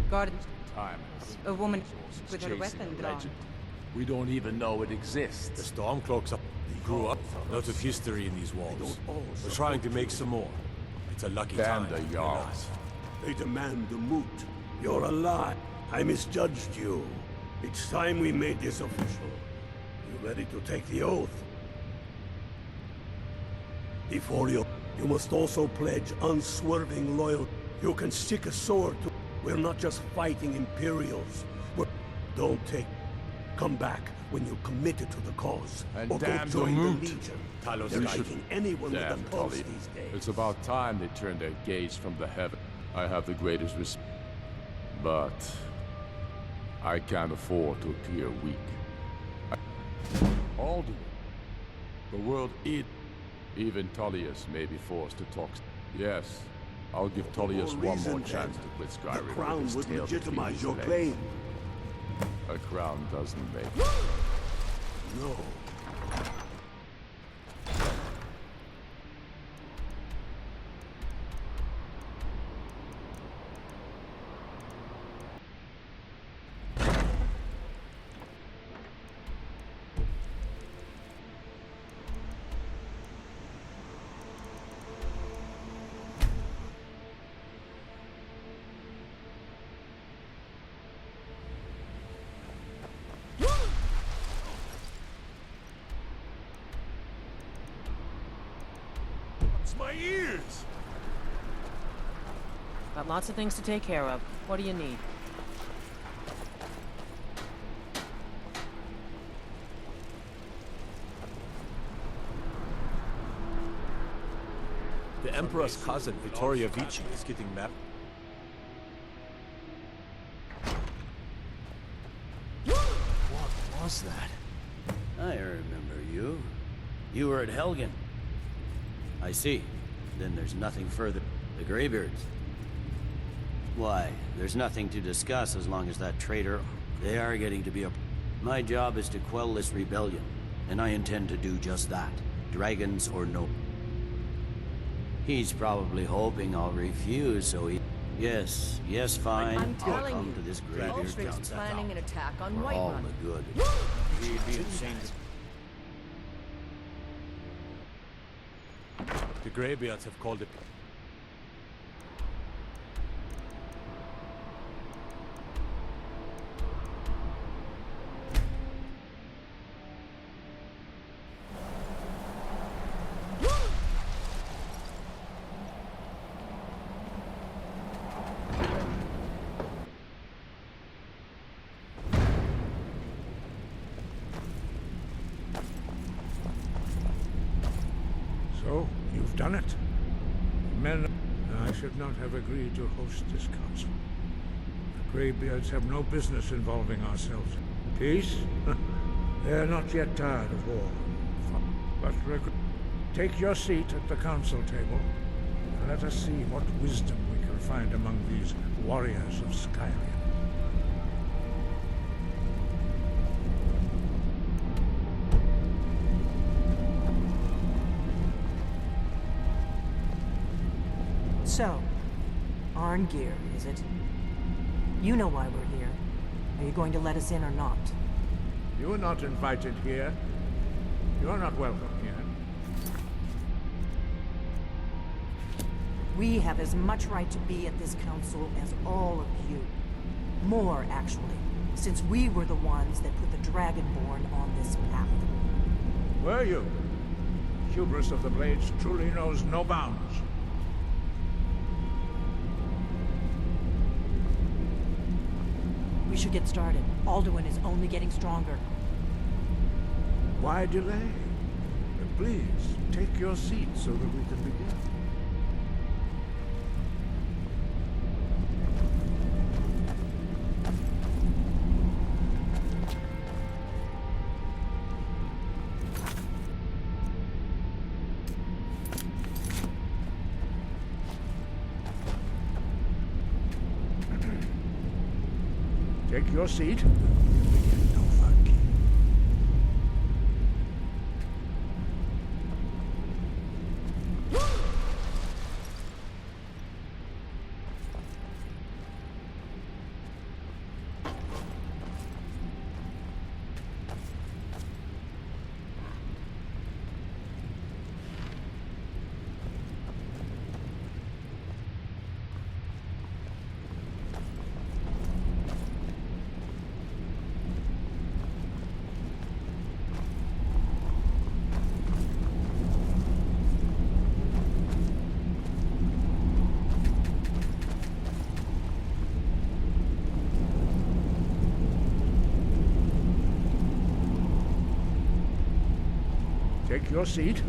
God, Time. a woman with her weapon drawn. We don't even know it exists. The Stormcloaks grew up. Lots of history in these walls. We're trying to make some more. It's a lucky Damn time. the Jarls. They demand the moot. You're a lie. I misjudged you. It's time we made this official. You ready to take the oath? Before you must also pledge unswerving loyalty. You can stick a sword to... We're not just fighting Imperials. Don't take... Come back when you're committed to the cause. And or damn go the join the moot. Legion. Talos They're should- taking anyone with Damn, a pulse Tully. these days. It's about time they turned their gaze from the heaven. I have the greatest respect. But... I can't afford to appear weak. Alduin. The world even Tullius may be forced to talk. Yes, I'll give Tullius more one more reason, chance then. to quit The Skyrim. crown with his would tail between legitimize his your legs. claim. A crown doesn't make. No. My ears! Got lots of things to take care of. What do you need? The Emperor's cousin, Vittoria Vici, is getting married. What was that? I remember you. You were at Helgen. I see. Then there's nothing further. The Greybeards. Why, there's nothing to discuss as long as that traitor... They are getting to be a... My job is to quell this rebellion, and I intend to do just that. Dragons or no. He's probably hoping I'll refuse, so he... Yes, fine. I'm I'll telling come you, to this the Greybeard Ulfric's council. planning an attack on For all Whiterun. the good. He'd be insane. The Greybeards have called it... So, you've done it. Men, I should not have agreed to host this council. The Greybeards have no business involving ourselves. Peace? They're not yet tired of war. But take your seat at the council table, and let us see what wisdom we can find among these warriors of Skyrim. So, Arngeir, is it? You know why we're here. Are you going to let us in or not? You are not invited here. You are not welcome here. We have as much right to be at this council as all of you. More, actually, since we were the ones that put the Dragonborn on this path. Were you? Hubris of the Blades truly knows no bounds. We should get started. Alduin is only getting stronger. Why delay? Please, take your seat so that we can begin. Take your seat. No funky. Take your seat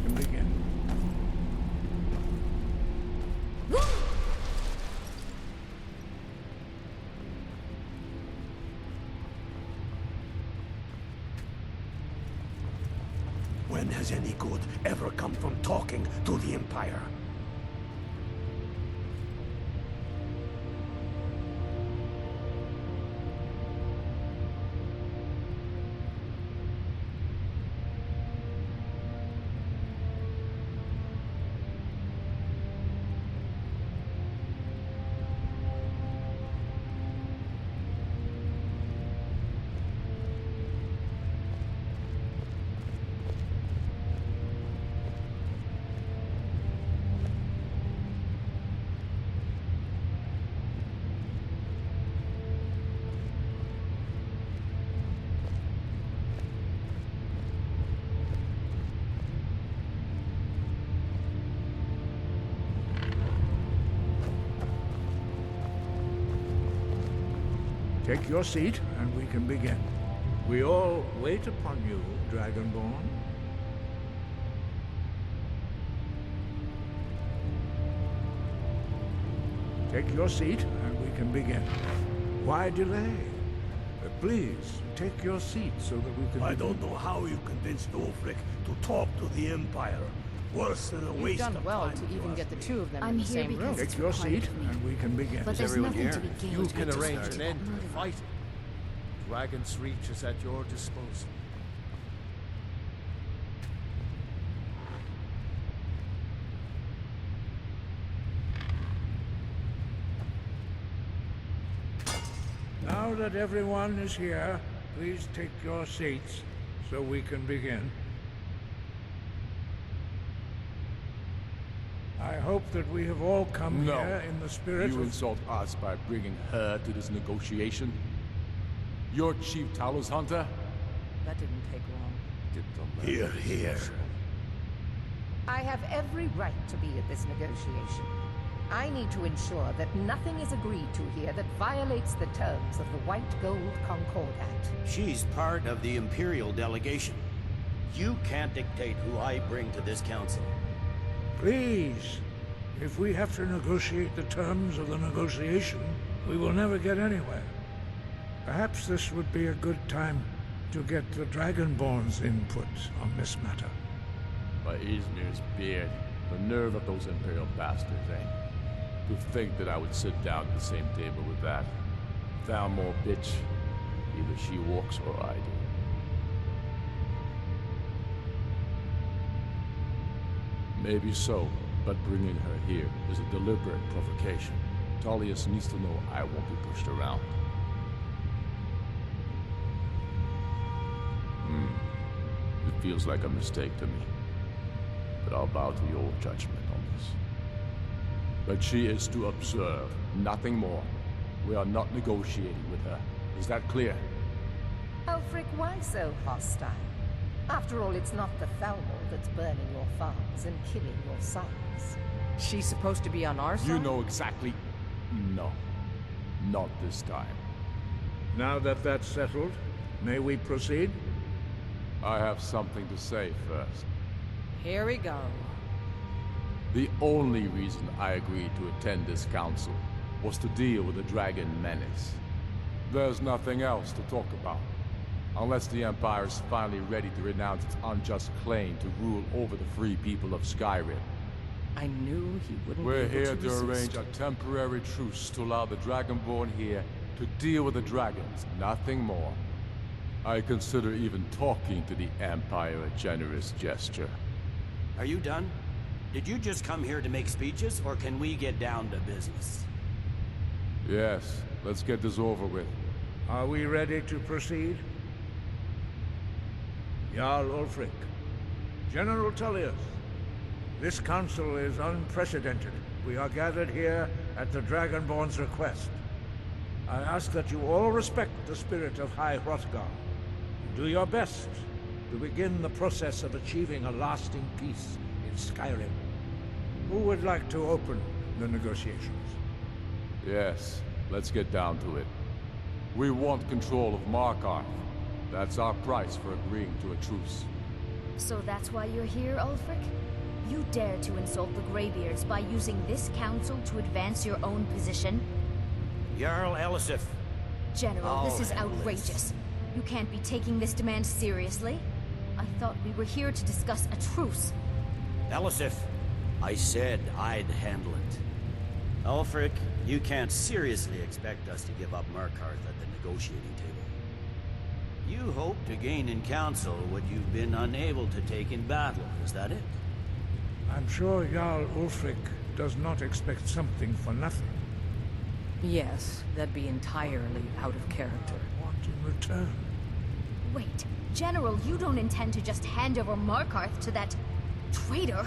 and begin. When has any good ever come from talking to the Empire? Take your seat, and we can begin. We all wait upon you, Dragonborn. Take your seat, and we can begin. Why delay? Please, take your seat so that we can... I don't know how you convinced Ulfric to talk to the Empire. Worse than a You've waste done of well time. to even get the two of them I'm in the here same room. because Take your seat, and we can begin. But there's everyone nothing here? to be gained. You can by arrange disrupting an end to the murder. fighting. Dragon's Reach is at your disposal. Now that everyone is here, please take your seats so we can begin. I hope that we have all come No. here in the spirit You of... insult us by bringing her to this negotiation? You're Chief Talos Hunter? That didn't take long. Here, here. I have every right to be at this negotiation. I need to ensure that nothing is agreed to here that violates the terms of the White Gold Concordat. She's part of the Imperial delegation. You can't dictate who I bring to this council. Please, if we have to negotiate the terms of the negotiation, we will never get anywhere. Perhaps this would be a good time to get the Dragonborn's input on this matter. By Izmir's beard, the nerve of those Imperial bastards, eh? To think that I would sit down at the same table with that. Thalmor bitch. Either she walks or I do. Maybe so, but bringing her here is a deliberate provocation. Tullius needs to know I won't be pushed around. It feels like a mistake to me. But I'll bow to your judgment on this. But she is to observe, nothing more. We are not negotiating with her. Is that clear? Ulfric, why so hostile? After all, it's not the Thalmor that's burning your farms and killing your sons. She's supposed to be on our side? You know exactly... No. Not this time. Now that that's settled, may we proceed? I have something to say first. Here we go. The only reason I agreed to attend this council was to deal with the Dragon Menace. There's nothing else to talk about. Unless the Empire is finally ready to renounce its unjust claim to rule over the free people of Skyrim. I knew he wouldn't We're be able here to to resist. arrange a temporary truce to allow the Dragonborn here to deal with the dragons, nothing more. I consider even talking to the Empire a generous gesture. Are you done? Did you just come here to make speeches, or can we get down to business? Yes, let's get this over with. Are we ready to proceed? Jarl Ulfric, General Tullius, this council is unprecedented. We are gathered here at the Dragonborn's request. I ask that you all respect the spirit of High Hrothgar. Do your best to begin the process of achieving a lasting peace in Skyrim. Who would like to open the negotiations? Yes, let's get down to it. We want control of Markarth. That's our price for agreeing to a truce. So that's why you're here, Ulfric? You dare to insult the Greybeards by using this council to advance your own position? Jarl Elisif. General, this is outrageous. You can't be taking this demand seriously. I thought we were here to discuss a truce. Elisif, I said I'd handle it. Ulfric, you can't seriously expect us to give up Markarth at the negotiating table. You hope to gain in council what you've been unable to take in battle, is that it? I'm sure Jarl Ulfric does not expect something for nothing. Yes, that'd be entirely out of character. What in return? Wait, General, you don't intend to just hand over Markarth to that traitor?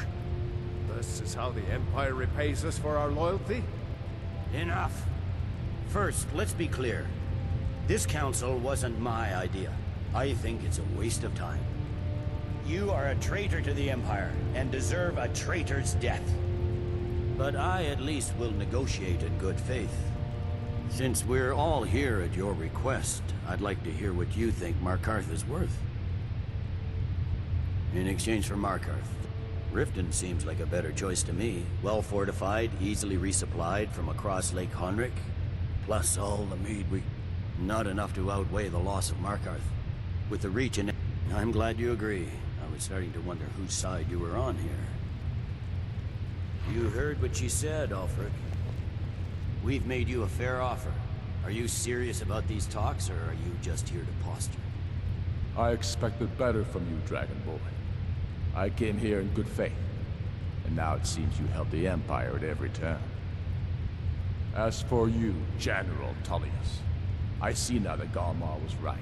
This is how the Empire repays us for our loyalty? Enough. First, let's be clear. This council wasn't my idea. I think it's a waste of time. You are a traitor to the Empire, and deserve a traitor's death. But I at least will negotiate in good faith. Since we're all here at your request, I'd like to hear what you think Markarth is worth. In exchange for Markarth, Riften seems like a better choice to me. Well fortified, easily resupplied from across Lake Honric. Plus all the mead we... Not enough to outweigh the loss of Markarth. With the Reach in... I'm glad you agree. I was starting to wonder whose side you were on here. You heard what she said, Ulfric. We've made you a fair offer. Are you serious about these talks, or are you just here to posture? I expected better from you, Dragon Boy. I came here in good faith, and now it seems you help the Empire at every turn. As for you, General Tullius, I see now that Galmar was right.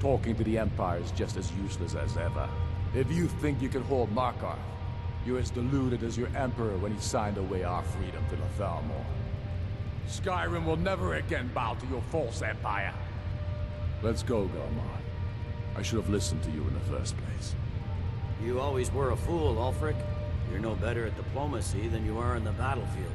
Talking to the Empire is just as useless as ever. If you think you can hold Markarth, you're as deluded as your Emperor when he signed away our freedom to the Thalmor. Skyrim will never again bow to your false empire. Let's go, Galmar. I should have listened to you in the first place. You always were a fool, Ulfric. You're no better at diplomacy than you are in the battlefield.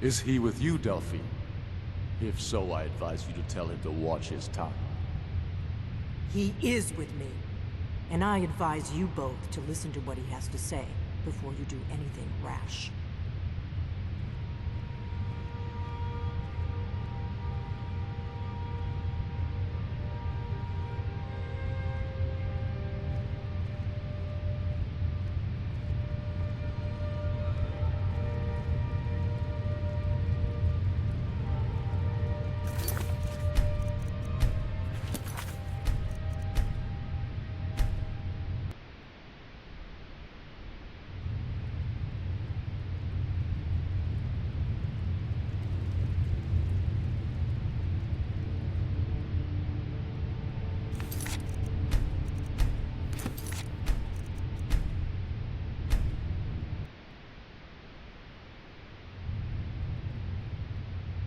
Is he with you, Delphine? If so, I advise you to tell him to watch his tongue. He is with me. And I advise you both to listen to what he has to say before you do anything rash.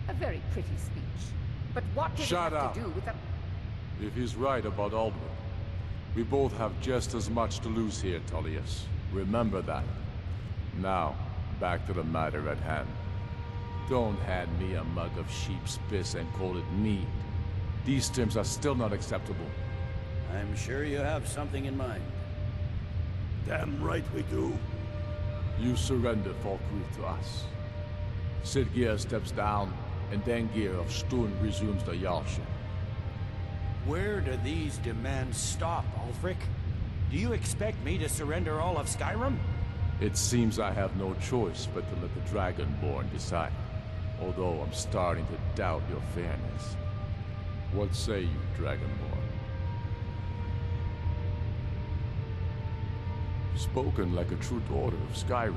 A very pretty speech. But what does it Shut have up. to do with a... If he's right about Aldwin, we both have just as much to lose here, Tullius. Remember that. Now, back to the matter at hand. Don't hand me a mug of sheep's piss and call it mead. These terms are still not acceptable. I'm sure you have something in mind. Damn right we do. You surrender Falkreath to us. Sidgeir steps down, and Dengir of Stun resumes the Jarlship. Where do these demands stop, Ulfric? Do you expect me to surrender all of Skyrim? It seems I have no choice but to let the Dragonborn decide. Although I'm starting to doubt your fairness. What say you, Dragonborn? Spoken like a true daughter of Skyrim.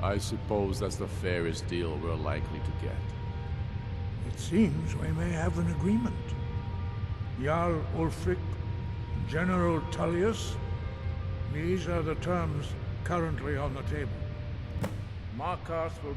I suppose that's the fairest deal we're likely to get. It seems we may have an agreement. Jarl Ulfric, General Tullius, these are the terms currently on the table. Markarth will